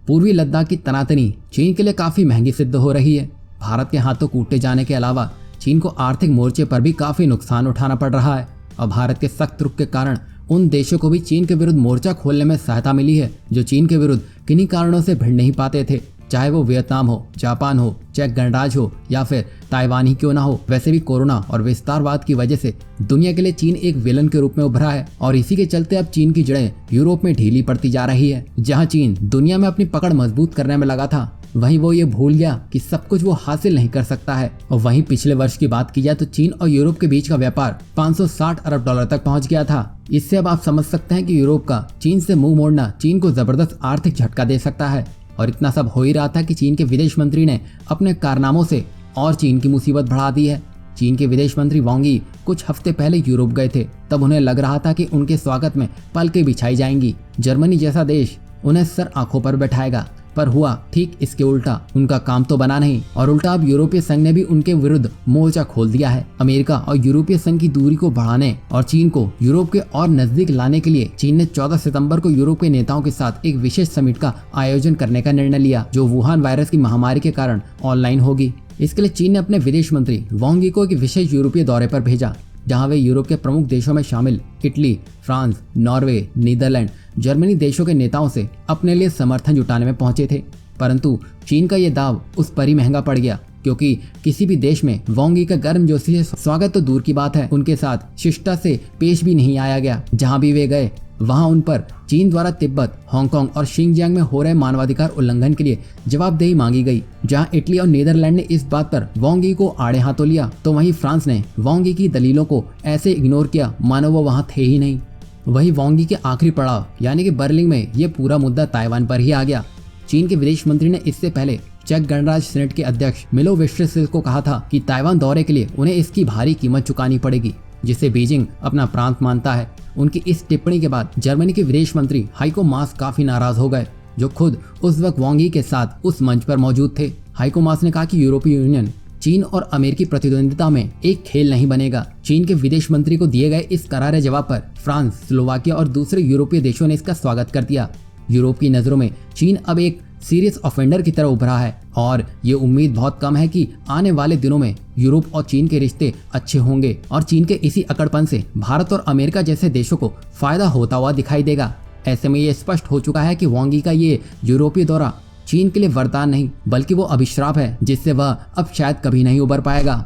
पूर्वी लद्दाख की तनातनी चीन के लिए काफी महंगी सिद्ध हो रही है। भारत के हाथों कूटे जाने के अलावा चीन को आर्थिक मोर्चे पर भी काफी नुकसान उठाना पड़ रहा है और भारत के सख्त रुख के कारण उन देशों को भी चीन के विरुद्ध मोर्चा खोलने में सहायता मिली है जो चीन के विरुद्ध किन्हीं कारणों से भिड़ नहीं पाते थे, चाहे वो वियतनाम हो, जापान हो, चेक गणराज्य हो या फिर ताइवान ही क्यों ना हो। वैसे भी कोरोना और विस्तारवाद की वजह से दुनिया के लिए चीन एक विलन के रूप में उभरा है और इसी के चलते अब चीन की जड़ें यूरोप में ढीली पड़ती जा रही है। जहां चीन दुनिया में अपनी पकड़ मजबूत करने में लगा था, वहीं वो ये भूल गया कि सब कुछ वो हासिल नहीं कर सकता है। और वहीं पिछले वर्ष की बात की जाए तो चीन और यूरोप के बीच का व्यापार 560 अरब डॉलर तक पहुंच गया था। इससे अब आप समझ सकते हैं कि यूरोप का चीन से मुंह मोड़ना चीन को जबरदस्त आर्थिक झटका दे सकता है। और इतना सब हो ही रहा था कि चीन के विदेश मंत्री ने अपने कारनामों से और चीन की मुसीबत बढ़ा दी है। चीन के विदेश मंत्री वांग यी कुछ हफ्ते पहले यूरोप गए थे। तब उन्हें लग रहा था कि उनके स्वागत में पलकें बिछाई जाएंगी, जर्मनी जैसा देश उन्हें सर आंखों पर बैठाएगा। पर हुआ ठीक इसके उल्टा। उनका काम तो बना नहीं और उल्टा अब यूरोपीय संघ ने भी उनके विरुद्ध मोर्चा खोल दिया है। अमेरिका और यूरोपीय संघ की दूरी को बढ़ाने और चीन को यूरोप के और नजदीक लाने के लिए चीन ने 14 सितंबर को यूरोप के नेताओं के साथ एक विशेष समिट का आयोजन करने का निर्णय लिया, जो वुहान वायरस की महामारी के कारण ऑनलाइन होगी। इसके लिए चीन ने अपने विदेश मंत्री वांग यी को एक विशेष यूरोपीय दौरे पर भेजा, जहां वे यूरोप के प्रमुख देशों में शामिल Italy, France, Norway, Netherlands, Germany देशों के नेताओं से अपने लिए समर्थन जुटाने में पहुंचे थे। परंतु चीन का ये दाव उस पर ही महंगा पड़ गया, क्योंकि किसी भी देश में वांग यी का गर्मजोशी से स्वागत तो दूर की बात है, उनके साथ शिष्टता से पेश भी नहीं आया गया। जहां भी वे गए वहां उन पर चीन द्वारा तिब्बत, हांगकांग और शिनजियांग में हो रहे मानवाधिकार उल्लंघन के लिए जवाबदेही मांगी गई। जहां इटली और नीदरलैंड ने इस बात पर वांग यी को आड़े हाथों लिया, तो वहीं फ्रांस ने वांग यी की दलीलों को ऐसे इग्नोर किया मानो वो वहां थे ही नहीं। वहीं वांग यी के आखिरी पड़ाव यानी कि बर्लिन में ये पूरा मुद्दा ताइवान पर ही आ गया। चीन के विदेश मंत्री ने इससे पहले चेक गणराज्य सीनेट के अध्यक्ष मिलोवेस्टिच को कहा था कि ताइवान दौरे के लिए उन्हें इसकी भारी कीमत चुकानी पड़ेगी, जिसे बीजिंग अपना प्रांत मानता है। उनकी इस टिप्पणी के बाद जर्मनी के विदेश मंत्री हाइको मास काफी नाराज हो गए, जो खुद उस वक्त वांग यी के साथ उस मंच पर मौजूद थे। हाइको मास ने कहा कि यूरोपीय यूनियन चीन और अमेरिकी प्रतिद्वंदिता में एक खेल नहीं बनेगा। चीन के विदेश मंत्री को दिए गए इस करारे जवाब पर फ्रांस, स्लोवाकिया और दूसरे यूरोपीय देशों ने इसका स्वागत कर दिया। यूरोप की नजरों में चीन अब एक सीरियस ऑफेंडर की तरह उभरा है और ये उम्मीद बहुत कम है कि आने वाले दिनों में यूरोप और चीन के रिश्ते अच्छे होंगे और चीन के इसी अकड़पन से भारत और अमेरिका जैसे देशों को फायदा होता हुआ दिखाई देगा। ऐसे में ये स्पष्ट हो चुका है कि वांग यी का ये यूरोपीय दौरा चीन के लिए वरदान नहीं बल्कि वो अभिश्राप है, जिससे वह अब शायद कभी नहीं उबर पाएगा।